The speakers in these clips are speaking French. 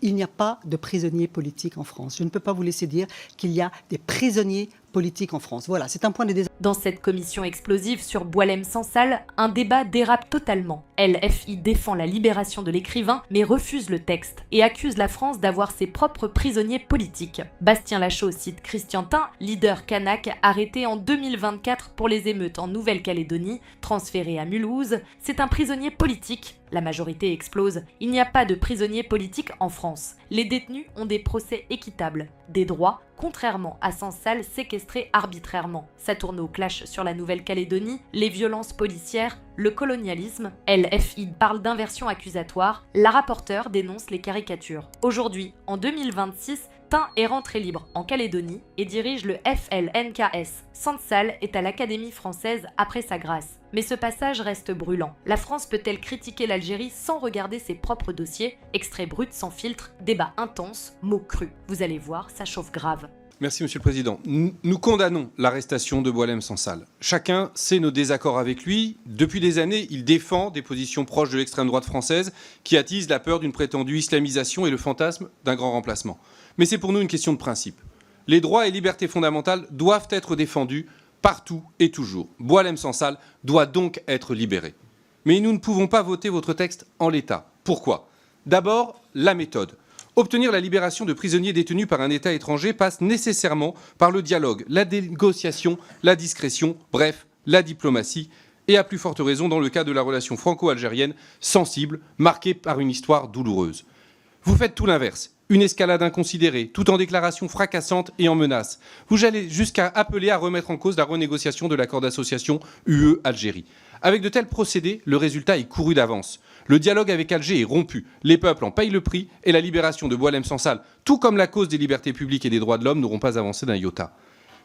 Il n'y a pas de prisonniers politiques en France. Je ne peux pas vous laisser dire qu'il y a des prisonniers politiques en France. Voilà, c'est un point de désaccord. Dans cette commission explosive sur Boualem-Sansal, un débat dérape totalement. LFI défend la libération de l'écrivain, mais refuse le texte et accuse la France d'avoir ses propres prisonniers politiques. Bastien Lachaud cite Christian Tin, leader kanak arrêté en 2024 pour les émeutes en Nouvelle-Calédonie, transféré à Mulhouse. C'est un prisonnier politique. La majorité explose. Il n'y a pas de prisonniers politiques en France. Les détenus ont des procès équitables, des droits, contrairement à Sansal séquestré arbitrairement. Ça tourne au clash sur la Nouvelle-Calédonie, les violences policières, le colonialisme. LFI parle d'inversion accusatoire. La rapporteure dénonce les caricatures. Aujourd'hui, en 2026, Tin est rentré libre en Calédonie et dirige le FLNKS. Sansal est à l'Académie française après sa grâce. Mais ce passage reste brûlant. La France peut-elle critiquer l'Algérie sans regarder ses propres dossiers? Extrait brut sans filtre, débat intense, mots crus. Vous allez voir, ça chauffe grave. Merci Monsieur le Président. Nous condamnons l'arrestation de Boualem-Sansal. Chacun sait nos désaccords avec lui. Depuis des années, il défend des positions proches de l'extrême droite française qui attisent la peur d'une prétendue islamisation et le fantasme d'un grand remplacement. Mais c'est pour nous une question de principe. Les droits et libertés fondamentales doivent être défendus partout et toujours. Boualem-Sansal doit donc être libéré. Mais nous ne pouvons pas voter votre texte en l'état. Pourquoi? D'abord, la méthode. Obtenir la libération de prisonniers détenus par un État étranger passe nécessairement par le dialogue, la négociation, la discrétion, bref, la diplomatie, et à plus forte raison dans le cas de la relation franco-algérienne sensible, marquée par une histoire douloureuse. Vous faites tout l'inverse, une escalade inconsidérée, tout en déclarations fracassantes et en menaces. Vous allez jusqu'à appeler à remettre en cause la renégociation de l'accord d'association UE-Algérie. Avec de tels procédés, le résultat est couru d'avance. Le dialogue avec Alger est rompu, les peuples en payent le prix et la libération de Boualem-Sansal, tout comme la cause des libertés publiques et des droits de l'homme, n'auront pas avancé d'un iota.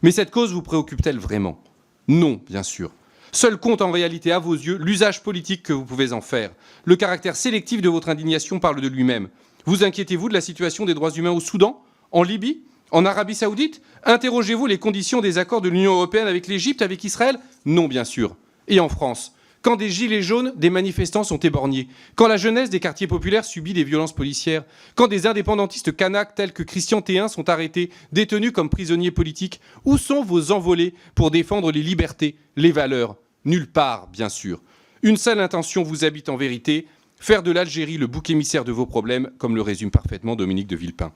Mais cette cause vous préoccupe-t-elle vraiment? Non, bien sûr. Seul compte en réalité à vos yeux l'usage politique que vous pouvez en faire. Le caractère sélectif de votre indignation parle de lui-même. Vous inquiétez-vous de la situation des droits humains au Soudan? En Libye? En Arabie Saoudite? Interrogez-vous les conditions des accords de l'Union européenne avec l'Égypte, avec Israël? Non, bien sûr. Et en France? Quand des gilets jaunes, des manifestants sont éborgnés, quand la jeunesse des quartiers populaires subit des violences policières, quand des indépendantistes kanaks tels que Christian Théin sont arrêtés, détenus comme prisonniers politiques, où sont vos envolées pour défendre les libertés, les valeurs? Nulle part, bien sûr. Une seule intention vous habite en vérité, faire de l'Algérie le bouc émissaire de vos problèmes, comme le résume parfaitement Dominique de Villepin.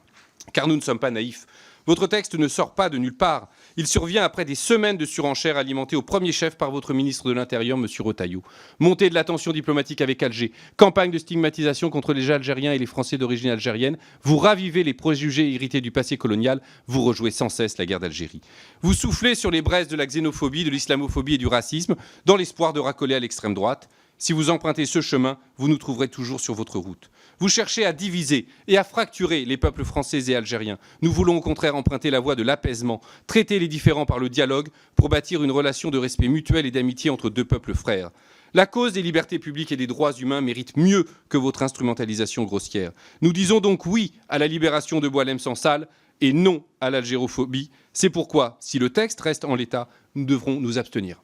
Car nous ne sommes pas naïfs. Votre texte ne sort pas de nulle part. Il survient après des semaines de surenchères alimentées au premier chef par votre ministre de l'Intérieur, M. Retailleau. Montée de la tension diplomatique avec Alger, campagne de stigmatisation contre les Algériens et les Français d'origine algérienne, vous ravivez les préjugés hérités du passé colonial, vous rejouez sans cesse la guerre d'Algérie. Vous soufflez sur les braises de la xénophobie, de l'islamophobie et du racisme, dans l'espoir de racoler à l'extrême droite. Si vous empruntez ce chemin, vous nous trouverez toujours sur votre route. Vous cherchez à diviser et à fracturer les peuples français et algériens. Nous voulons au contraire emprunter la voie de l'apaisement, traiter les différends par le dialogue pour bâtir une relation de respect mutuel et d'amitié entre deux peuples frères. La cause des libertés publiques et des droits humains mérite mieux que votre instrumentalisation grossière. Nous disons donc oui à la libération de Boualem-Sansal et non à l'algérophobie. C'est pourquoi, si le texte reste en l'état, nous devrons nous abstenir.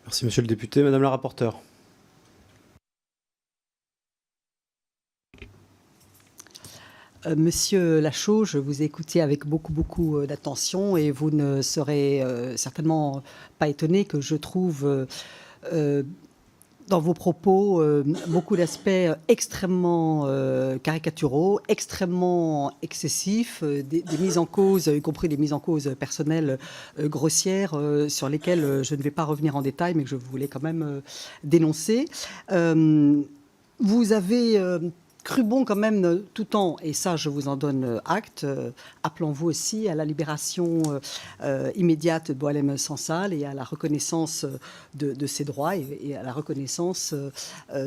Merci Monsieur le député. Madame la rapporteure. Monsieur Lachaud, je vous ai écouté avec beaucoup d'attention et vous ne serez certainement pas étonné que je trouve dans vos propos beaucoup d'aspects extrêmement caricaturaux, extrêmement excessifs, des mises en cause, y compris des mises en cause personnelles grossières sur lesquelles je ne vais pas revenir en détail, mais que je voulais quand même dénoncer. Vous avez cru bon quand même tout temps, et ça je vous en donne acte, appelons-vous aussi à la libération immédiate de Boualem-Sansal et à la reconnaissance de ses droits et à la reconnaissance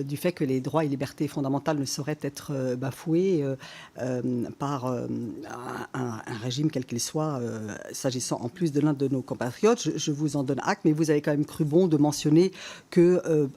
du fait que les droits et libertés fondamentales ne sauraient être bafoués par un régime quel qu'il soit, s'agissant en plus de l'un de nos compatriotes. Je vous en donne acte, mais vous avez quand même cru bon de mentionner que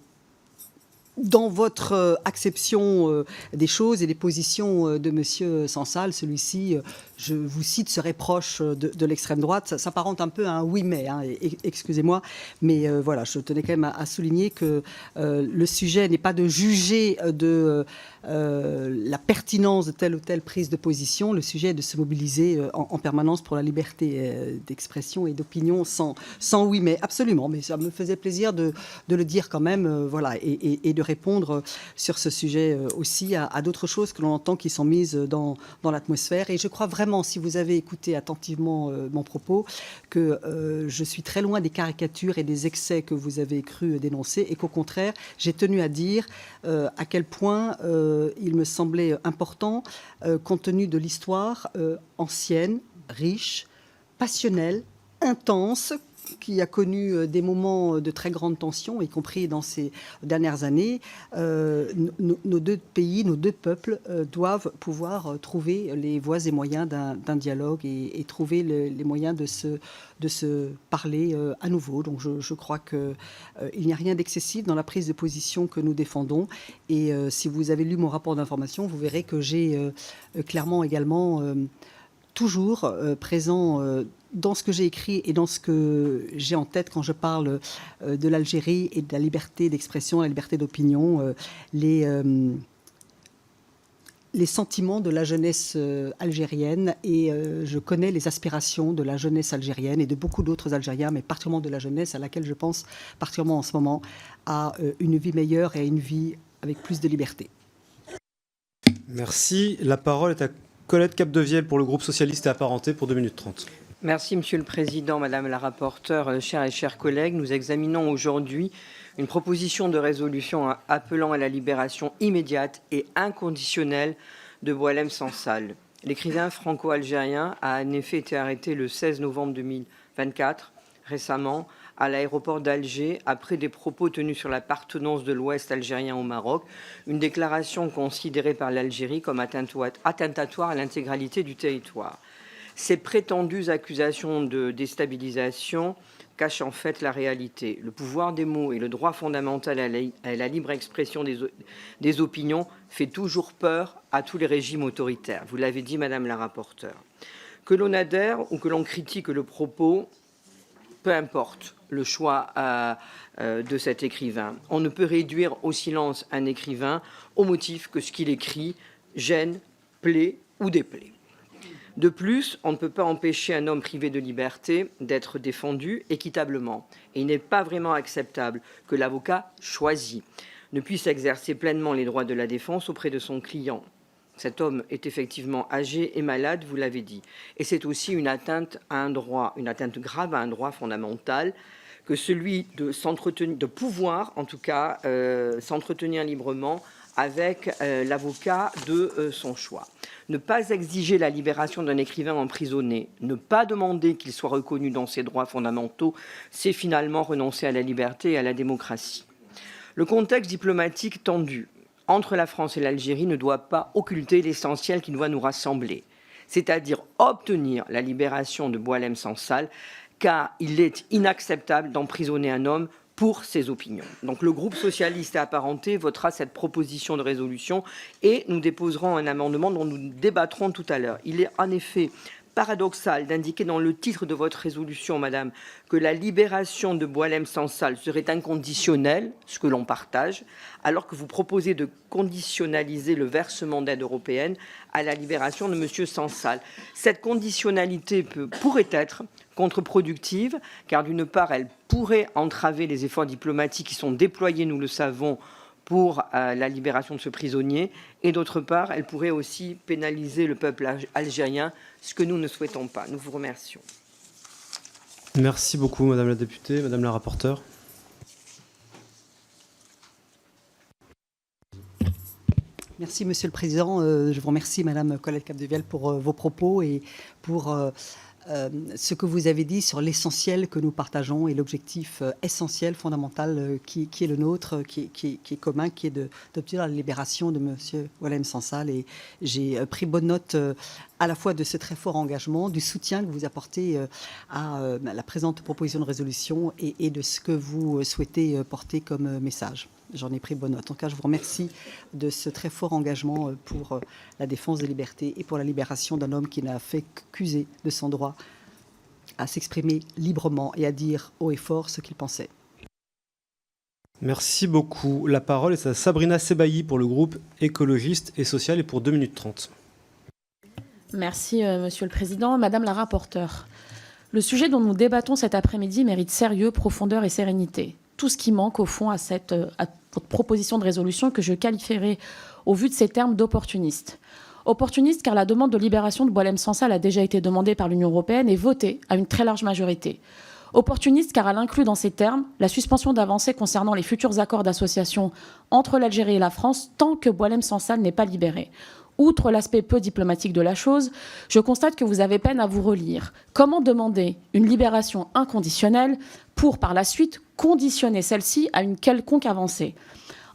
dans votre acception des choses et des positions de M. Sansal, celui-ci, je vous cite, serait proche de l'extrême droite. Ça s'apparente un peu à un oui mais, hein, excusez-moi, mais voilà, je tenais quand même à souligner que le sujet n'est pas de juger de la pertinence de telle ou telle prise de position. Le sujet est de se mobiliser en permanence pour la liberté d'expression et d'opinion sans oui mais, absolument. Mais ça me faisait plaisir de le dire quand même, voilà, et de répondre sur ce sujet aussi à d'autres choses que l'on entend qui sont mises dans l'atmosphère. Et je crois vraiment, si vous avez écouté attentivement mon propos, que je suis très loin des caricatures et des excès que vous avez cru dénoncer, et qu'au contraire, j'ai tenu à dire à quel point il me semblait important, compte tenu de l'histoire ancienne, riche, passionnelle, intense, qui a connu des moments de très grande tension, y compris dans ces dernières années, nos deux pays, nos deux peuples doivent pouvoir trouver les voies et moyens d'un dialogue et trouver les moyens de se parler à nouveau. Donc je crois qu'il n'y a rien d'excessif dans la prise de position que nous défendons. Et si vous avez lu mon rapport d'information, vous verrez que j'ai clairement également toujours présent dans ce que j'ai écrit et dans ce que j'ai en tête quand je parle de l'Algérie et de la liberté d'expression, la liberté d'opinion, les sentiments de la jeunesse algérienne. Et je connais les aspirations de la jeunesse algérienne et de beaucoup d'autres Algériens, mais particulièrement de la jeunesse à laquelle je pense particulièrement en ce moment, à une vie meilleure et à une vie avec plus de liberté. Merci. La parole est à Colette Capdevielle pour le groupe socialiste et apparenté pour 2 minutes 30. Merci Monsieur le Président, Madame la rapporteure, chers collègues. Nous examinons aujourd'hui une proposition de résolution appelant à la libération immédiate et inconditionnelle de Boualem Sansal. L'écrivain franco-algérien a en effet été arrêté le 16 novembre 2024, récemment, à l'aéroport d'Alger, après des propos tenus sur l'appartenance de l'Ouest algérien au Maroc, une déclaration considérée par l'Algérie comme attentatoire à l'intégralité du territoire. Ces prétendues accusations de déstabilisation cachent en fait la réalité. Le pouvoir des mots et le droit fondamental à la libre expression des opinions fait toujours peur à tous les régimes autoritaires. Vous l'avez dit, Madame la rapporteure. Que l'on adhère ou que l'on critique le propos, peu importe le choix de cet écrivain. On ne peut réduire au silence un écrivain au motif que ce qu'il écrit gêne, plaît ou déplaît. De plus, on ne peut pas empêcher un homme privé de liberté d'être défendu équitablement. Et il n'est pas vraiment acceptable que l'avocat choisi ne puisse exercer pleinement les droits de la défense auprès de son client. Cet homme est effectivement âgé et malade, vous l'avez dit. Et c'est aussi une atteinte à un droit, une atteinte grave à un droit fondamental, que celui de pouvoir, en tout cas, s'entretenir librement avec l'avocat de son choix. Ne pas exiger la libération d'un écrivain emprisonné, ne pas demander qu'il soit reconnu dans ses droits fondamentaux, c'est finalement renoncer à la liberté et à la démocratie. Le contexte diplomatique tendu entre la France et l'Algérie ne doit pas occulter l'essentiel qui doit nous rassembler, c'est-à-dire obtenir la libération de Boualem Sansal, car il est inacceptable d'emprisonner un homme pour ses opinions. Donc le groupe socialiste et apparenté votera cette proposition de résolution et nous déposerons un amendement dont nous débattrons tout à l'heure. Il est en effet paradoxal d'indiquer dans le titre de votre résolution, Madame, que la libération de Boualem Sansal serait inconditionnelle, ce que l'on partage, alors que vous proposez de conditionnaliser le versement d'aide européenne à la libération de M. Sansal. Cette conditionnalité pourrait être contre-productive, car d'une part, elle pourrait entraver les efforts diplomatiques qui sont déployés, nous le savons, pour la libération de ce prisonnier, et d'autre part, elle pourrait aussi pénaliser le peuple algérien, ce que nous ne souhaitons pas. Nous vous remercions. Merci beaucoup, Madame la députée. Madame la rapporteure. Merci, Monsieur le Président. Je vous remercie, Madame Colette Capdevielle, pour vos propos et pour ce que vous avez dit sur l'essentiel que nous partageons et l'objectif essentiel, fondamental, qui est le nôtre, qui est commun, qui est d'obtenir la libération de M. Boualem Sansal. Et j'ai pris bonne note à la fois de ce très fort engagement, du soutien que vous apportez à la présente proposition de résolution et de ce que vous souhaitez porter comme message. J'en ai pris bonne note. En tout cas, je vous remercie de ce très fort engagement pour la défense des libertés et pour la libération d'un homme qui n'a fait qu'user de son droit à s'exprimer librement et à dire haut et fort ce qu'il pensait. Merci beaucoup. La parole est à Sabrina Sebailly pour le groupe écologiste et social et pour 2 minutes 30. Merci, Monsieur le Président. Madame la rapporteure, le sujet dont nous débattons cet après-midi mérite sérieux, profondeur et sérénité. Tout ce qui manque, au fond, à votre proposition de résolution que je qualifierais, au vu de ces termes, d'opportuniste. Opportuniste car la demande de libération de Boualem Sansal a déjà été demandée par l'Union européenne et votée à une très large majorité. Opportuniste car elle inclut dans ces termes la suspension d'avancées concernant les futurs accords d'association entre l'Algérie et la France tant que Boualem Sansal n'est pas libéré. Outre l'aspect peu diplomatique de la chose, je constate que vous avez peine à vous relire. Comment demander une libération inconditionnelle pour, par la suite, conditionner celle-ci à une quelconque avancée ?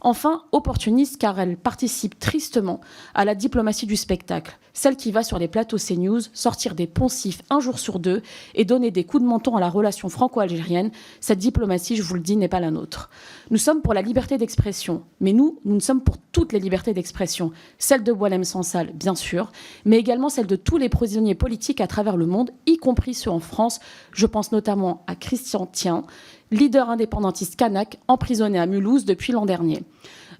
Enfin, opportuniste car elle participe tristement à la diplomatie du spectacle, celle qui va sur les plateaux CNews, sortir des poncifs un jour sur deux et donner des coups de menton à la relation franco-algérienne. Cette diplomatie, je vous le dis, n'est pas la nôtre. Nous sommes pour la liberté d'expression, mais nous sommes pour toutes les libertés d'expression, celle de Boualem Sansal, bien sûr, mais également celle de tous les prisonniers politiques à travers le monde, y compris ceux en France. Je pense notamment à Christian Tien, leader indépendantiste kanak, emprisonné à Mulhouse depuis l'an dernier.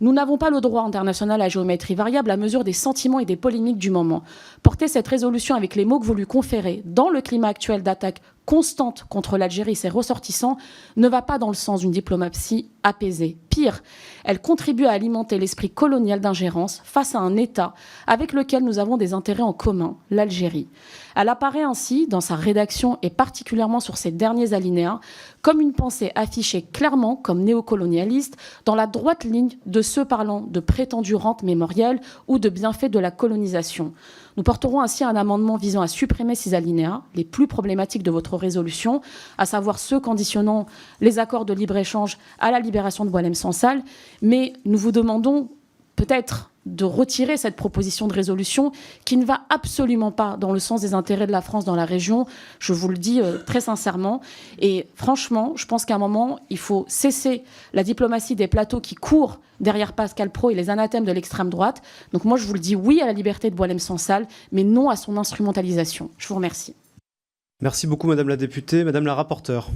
Nous n'avons pas le droit international à géométrie variable à mesure des sentiments et des polémiques du moment. Porter cette résolution avec les mots que vous lui conférez dans le climat actuel d'attaque constante contre l'Algérie et ses ressortissants ne va pas dans le sens d'une diplomatie apaisée. Pire, elle contribue à alimenter l'esprit colonial d'ingérence face à un État avec lequel nous avons des intérêts en commun, l'Algérie. Elle apparaît ainsi, dans sa rédaction et particulièrement sur ses derniers alinéas, comme une pensée affichée clairement comme néocolonialiste dans la droite ligne de ceux parlant de prétendues rentes mémorielles ou de bienfaits de la colonisation. Nous porterons ainsi un amendement visant à supprimer ces alinéas, les plus problématiques de votre résolution, à savoir ceux conditionnant les accords de libre-échange à la libération de Boualem Sansal. Mais nous vous demandons peut-être de retirer cette proposition de résolution qui ne va absolument pas dans le sens des intérêts de la France dans la région. Je vous le dis très sincèrement. Et franchement, je pense qu'à un moment, il faut cesser la diplomatie des plateaux qui courent derrière Pascal Praud et les anathèmes de l'extrême droite. Donc moi, je vous le dis, oui à la liberté de Boualem Sansal, mais non à son instrumentalisation. Je vous remercie. Merci beaucoup, Madame la députée. Madame la rapporteure.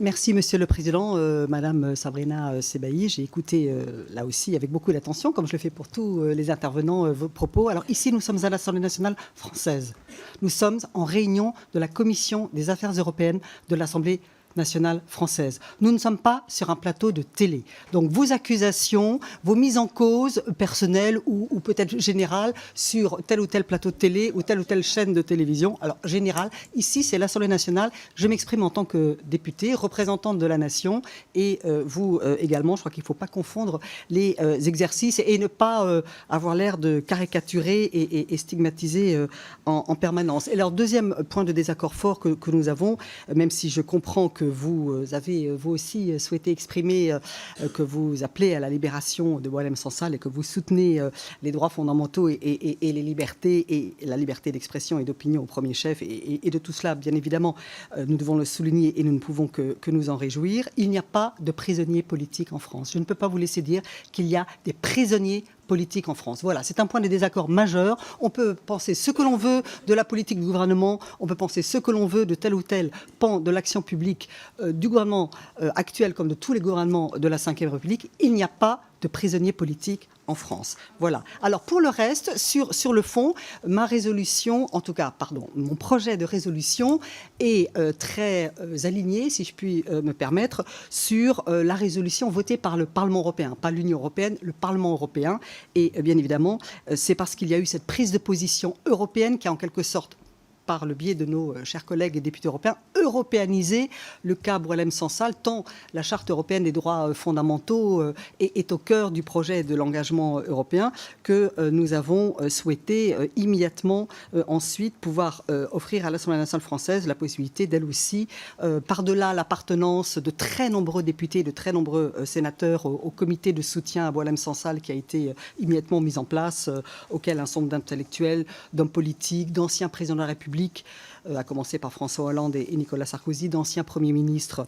Merci, Monsieur le Président. Madame Sabrina Sebailly, j'ai écouté là aussi avec beaucoup d'attention, comme je le fais pour tous les intervenants, vos propos. Alors ici, nous sommes à l'Assemblée nationale française. Nous sommes en réunion de la Commission des affaires européennes de l'Assemblée nationale française. Nous ne sommes pas sur un plateau de télé. Donc vos accusations, vos mises en cause personnelles ou peut-être générales sur tel ou tel plateau de télé ou telle chaîne de télévision, alors générale, ici c'est l'Assemblée nationale, je m'exprime en tant que députée, représentante de la nation et vous également, je crois qu'il ne faut pas confondre les exercices et ne pas avoir l'air de caricaturer et stigmatiser en permanence. Et alors deuxième point de désaccord fort que nous avons, même si je comprends que vous avez vous aussi souhaité exprimer, que vous appelez à la libération de Boualem Sansal et que vous soutenez les droits fondamentaux et les libertés et la liberté d'expression et d'opinion au premier chef et de tout cela, bien évidemment, nous devons le souligner et nous ne pouvons que nous en réjouir. Il n'y a pas de prisonniers politiques en France. Je ne peux pas vous laisser dire qu'il y a des prisonniers politique en France. Voilà, c'est un point de désaccord majeur. On peut penser ce que l'on veut de la politique du gouvernement, on peut penser ce que l'on veut de tel ou tel pan de l'action publique du gouvernement actuel comme de tous les gouvernements de la Ve République. Il n'y a pas de prisonniers politiques en France. Voilà. Alors pour le reste, sur le fond, ma résolution, en tout cas, mon projet de résolution est très aligné, si je puis me permettre, sur la résolution votée par le Parlement européen, pas l'Union européenne, le Parlement européen. Et bien évidemment, c'est parce qu'il y a eu cette prise de position européenne qui a en quelque sorte, par le biais de nos chers collègues et députés européens, européaniser le cas Boualem Sansal, tant la Charte européenne des droits fondamentaux est au cœur du projet de l'engagement européen, que nous avons souhaité immédiatement ensuite pouvoir offrir à l'Assemblée nationale française la possibilité, d'elle aussi, par-delà l'appartenance de très nombreux députés, de très nombreux sénateurs au comité de soutien à Boualem Sansal qui a été immédiatement mis en place, auquel un certain nombre d'intellectuels, d'hommes politiques, d'anciens présidents de la République, République, à commencer par François Hollande et Nicolas Sarkozy, d'anciens premiers ministres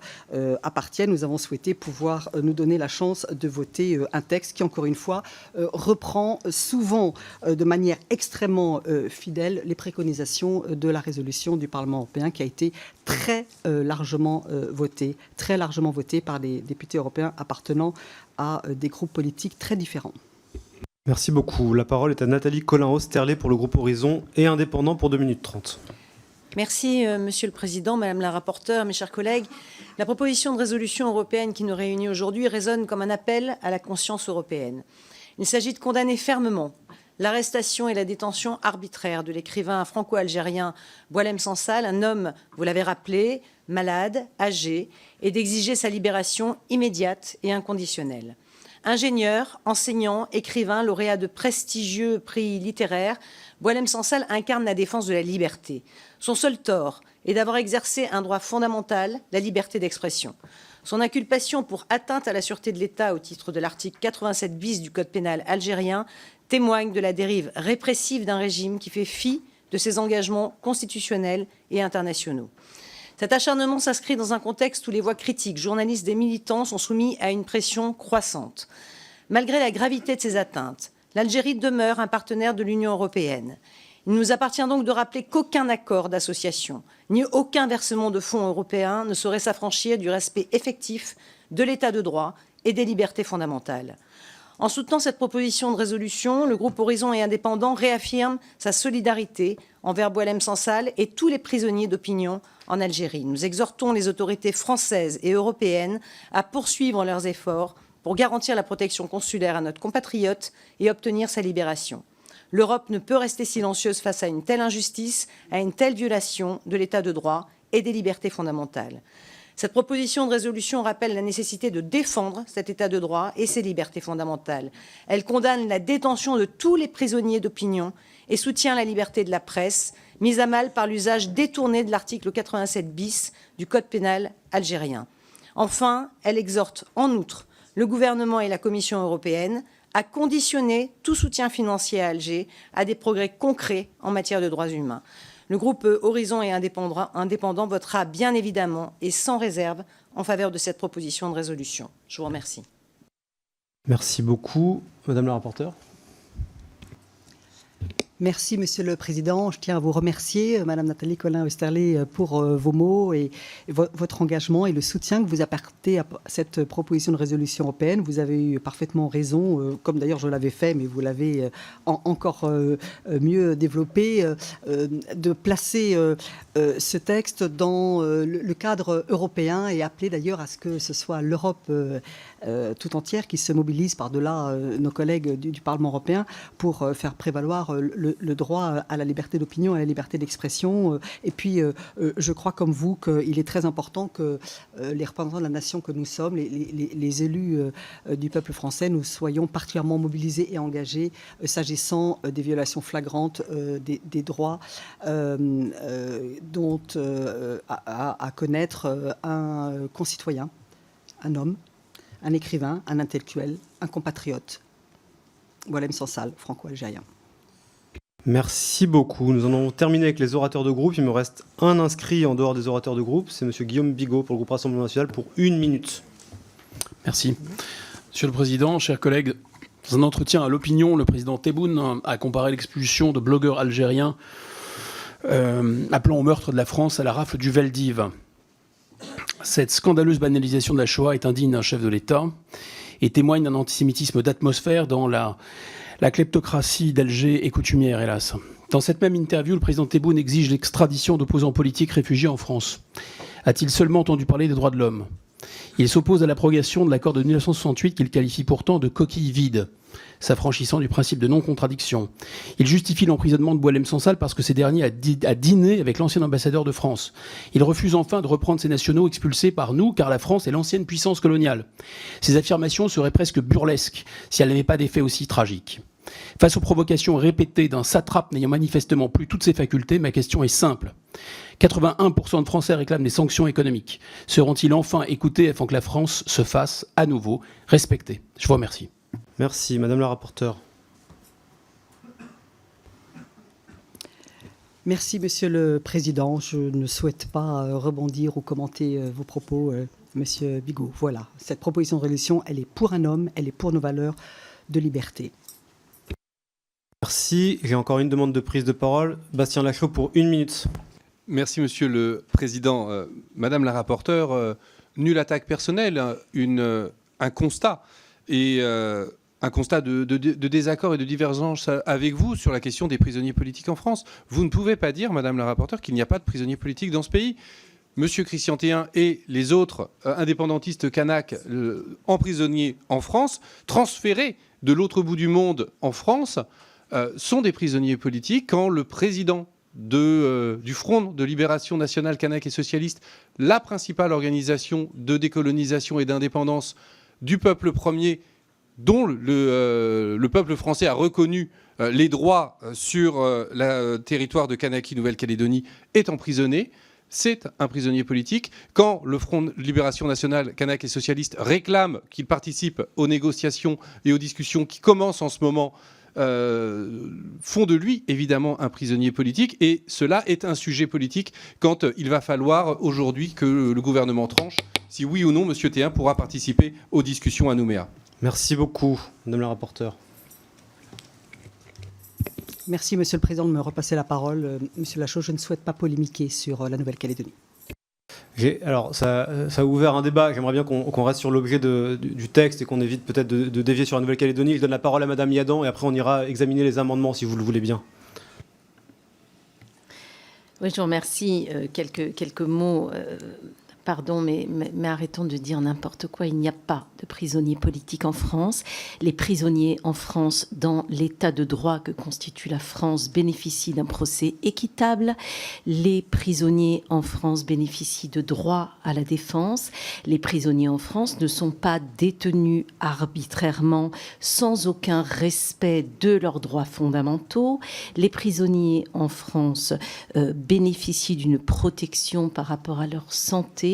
appartiennent. Nous avons souhaité pouvoir nous donner la chance de voter un texte qui, encore une fois, reprend souvent de manière extrêmement fidèle les préconisations de la résolution du Parlement européen qui a été très largement votée par des députés européens appartenant à des groupes politiques très différents. Merci beaucoup. La parole est à Nathalie Colin-Osterlé pour le groupe Horizon et Indépendant pour 2 minutes 30. Merci, Monsieur le Président, Madame la rapporteure, mes chers collègues. La proposition de résolution européenne qui nous réunit aujourd'hui résonne comme un appel à la conscience européenne. Il s'agit de condamner fermement l'arrestation et la détention arbitraire de l'écrivain franco-algérien Boualem Sansal, un homme, vous l'avez rappelé, malade, âgé, et d'exiger sa libération immédiate et inconditionnelle. Ingénieur, enseignant, écrivain, lauréat de prestigieux prix littéraires, Boualem Sansal incarne la défense de la liberté. Son seul tort est d'avoir exercé un droit fondamental, la liberté d'expression. Son inculpation pour atteinte à la sûreté de l'État au titre de l'article 87 bis du Code pénal algérien témoigne de la dérive répressive d'un régime qui fait fi de ses engagements constitutionnels et internationaux. Cet acharnement s'inscrit dans un contexte où les voix critiques, journalistes et militants sont soumis à une pression croissante. Malgré la gravité de ces atteintes, l'Algérie demeure un partenaire de l'Union européenne. Il nous appartient donc de rappeler qu'aucun accord d'association, ni aucun versement de fonds européens ne saurait s'affranchir du respect effectif de l'état de droit et des libertés fondamentales. En soutenant cette proposition de résolution, le groupe Horizon et Indépendant réaffirme sa solidarité envers Boualem Sansal et tous les prisonniers d'opinion en Algérie. Nous exhortons les autorités françaises et européennes à poursuivre leurs efforts pour garantir la protection consulaire à notre compatriote et obtenir sa libération. L'Europe ne peut rester silencieuse face à une telle injustice, à une telle violation de l'état de droit et des libertés fondamentales. Cette proposition de résolution rappelle la nécessité de défendre cet état de droit et ses libertés fondamentales. Elle condamne la détention de tous les prisonniers d'opinion et soutient la liberté de la presse, mise à mal par l'usage détourné de l'article 87 bis du Code pénal algérien. Enfin, elle exhorte en outre le gouvernement et la Commission européenne à conditionner tout soutien financier à Alger à des progrès concrets en matière de droits humains. Le groupe Horizon et Indépendant votera bien évidemment et sans réserve en faveur de cette proposition de résolution. Je vous remercie. Merci beaucoup. Madame la rapporteure. Merci, Monsieur le Président. Je tiens à vous remercier, Madame Nathalie Colin-Osterlé, pour vos mots et votre engagement et le soutien que vous apportez à cette proposition de résolution européenne. Vous avez eu parfaitement raison, comme d'ailleurs je l'avais fait, mais vous l'avez encore mieux développé, de placer ce texte dans le cadre européen et appeler d'ailleurs à ce que ce soit l'Europe tout entière qui se mobilise par-delà nos collègues du Parlement européen pour faire prévaloir le droit à la liberté d'opinion et à la liberté d'expression. Et puis, je crois comme vous qu'il est très important que les représentants de la nation que nous sommes, les élus du peuple français, nous soyons particulièrement mobilisés et engagés s'agissant des violations flagrantes des droits dont a à connaître un concitoyen, un homme, un écrivain, un intellectuel, un compatriote, Boualem Sansal, franco-algérien. Merci beaucoup. Nous en avons terminé avec les orateurs de groupe. Il me reste un inscrit en dehors des orateurs de groupe. C'est M. Guillaume Bigot pour le groupe Rassemblement national pour 1 minute. Merci. Monsieur le Président, chers collègues, dans un entretien à l'opinion, le président Tebboune a comparé l'expulsion de blogueurs algériens appelant au meurtre de la France à la rafle du Veldiv. Cette scandaleuse banalisation de la Shoah est indigne d'un chef de l'État et témoigne d'un antisémitisme d'atmosphère dans la kleptocratie d'Alger est coutumière, hélas. Dans cette même interview, le président Tebboune exige l'extradition d'opposants politiques réfugiés en France. A-t-il seulement entendu parler des droits de l'homme ? Il s'oppose à l'abrogation de l'accord de 1968 qu'il qualifie pourtant de coquille vide, s'affranchissant du principe de non-contradiction. Il justifie l'emprisonnement de Boualem Sansal parce que ces derniers a dîné avec l'ancien ambassadeur de France. Il refuse enfin de reprendre ces nationaux expulsés par nous, car la France est l'ancienne puissance coloniale. Ces affirmations seraient presque burlesques si elles n'avaient pas d'effet aussi tragiques. Face aux provocations répétées d'un satrape n'ayant manifestement plus toutes ses facultés, ma question est simple. 81% de Français réclament des sanctions économiques. Seront-ils enfin écoutés afin que la France se fasse à nouveau respecter ? Je vous remercie. Merci. Madame la rapporteure. Merci, Monsieur le Président. Je ne souhaite pas rebondir ou commenter vos propos, Monsieur Bigot. Voilà, cette proposition de résolution, elle est pour un homme, elle est pour nos valeurs de liberté. Merci. J'ai encore une demande de prise de parole. Bastien Lachaud pour 1 minute. Merci, Monsieur le Président. Madame la rapporteure, nulle attaque personnelle, un constat. Et un constat de désaccord et de divergence avec vous sur la question des prisonniers politiques en France. Vous ne pouvez pas dire, Madame la rapporteure, qu'il n'y a pas de prisonniers politiques dans ce pays. Monsieur Christian Théin et les autres indépendantistes kanaks emprisonnés en France, transférés de l'autre bout du monde en France, sont des prisonniers politiques quand le président du Front de libération nationale kanak et socialiste, la principale organisation de décolonisation et d'indépendance du peuple premier, dont le peuple français a reconnu les droits sur le territoire de Kanaki, Nouvelle-Calédonie, est emprisonné. C'est un prisonnier politique. Quand le Front de libération nationale kanak et socialiste réclame qu'il participe aux négociations et aux discussions qui commencent en ce moment, font de lui évidemment un prisonnier politique, et cela est un sujet politique quand il va falloir aujourd'hui que le gouvernement tranche si oui ou non M. Théin pourra participer aux discussions à Nouméa. Merci beaucoup, Madame la rapporteure. Merci, Monsieur le Président, de me repasser la parole. Monsieur Lachaud, je ne souhaite pas polémiquer sur la Nouvelle-Calédonie. Alors, ça a ouvert un débat. J'aimerais bien qu'on reste sur l'objet du texte et qu'on évite peut-être de dévier sur la Nouvelle-Calédonie. Je donne la parole à Madame Yadan et après on ira examiner les amendements si vous le voulez bien. Oui, je vous remercie. Quelques mots. Pardon, mais arrêtons de dire n'importe quoi. Il n'y a pas de prisonniers politiques en France. Les prisonniers en France, dans l'état de droit que constitue la France, bénéficient d'un procès équitable. Les prisonniers en France bénéficient de droits à la défense. Les prisonniers en France ne sont pas détenus arbitrairement, sans aucun respect de leurs droits fondamentaux. Les prisonniers en France bénéficient d'une protection par rapport à leur santé.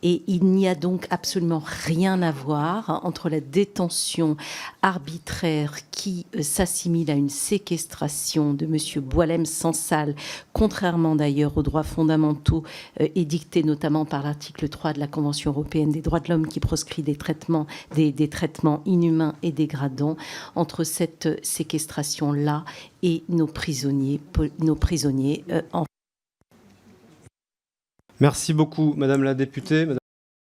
Et il n'y a donc absolument rien à voir entre la détention arbitraire qui s'assimile à une séquestration de M. Boualem Sansal, contrairement d'ailleurs aux droits fondamentaux édictés notamment par l'article 3 de la Convention européenne des droits de l'homme qui proscrit des traitements inhumains et dégradants, entre cette séquestration-là et nos prisonniers en Merci beaucoup, Madame la députée.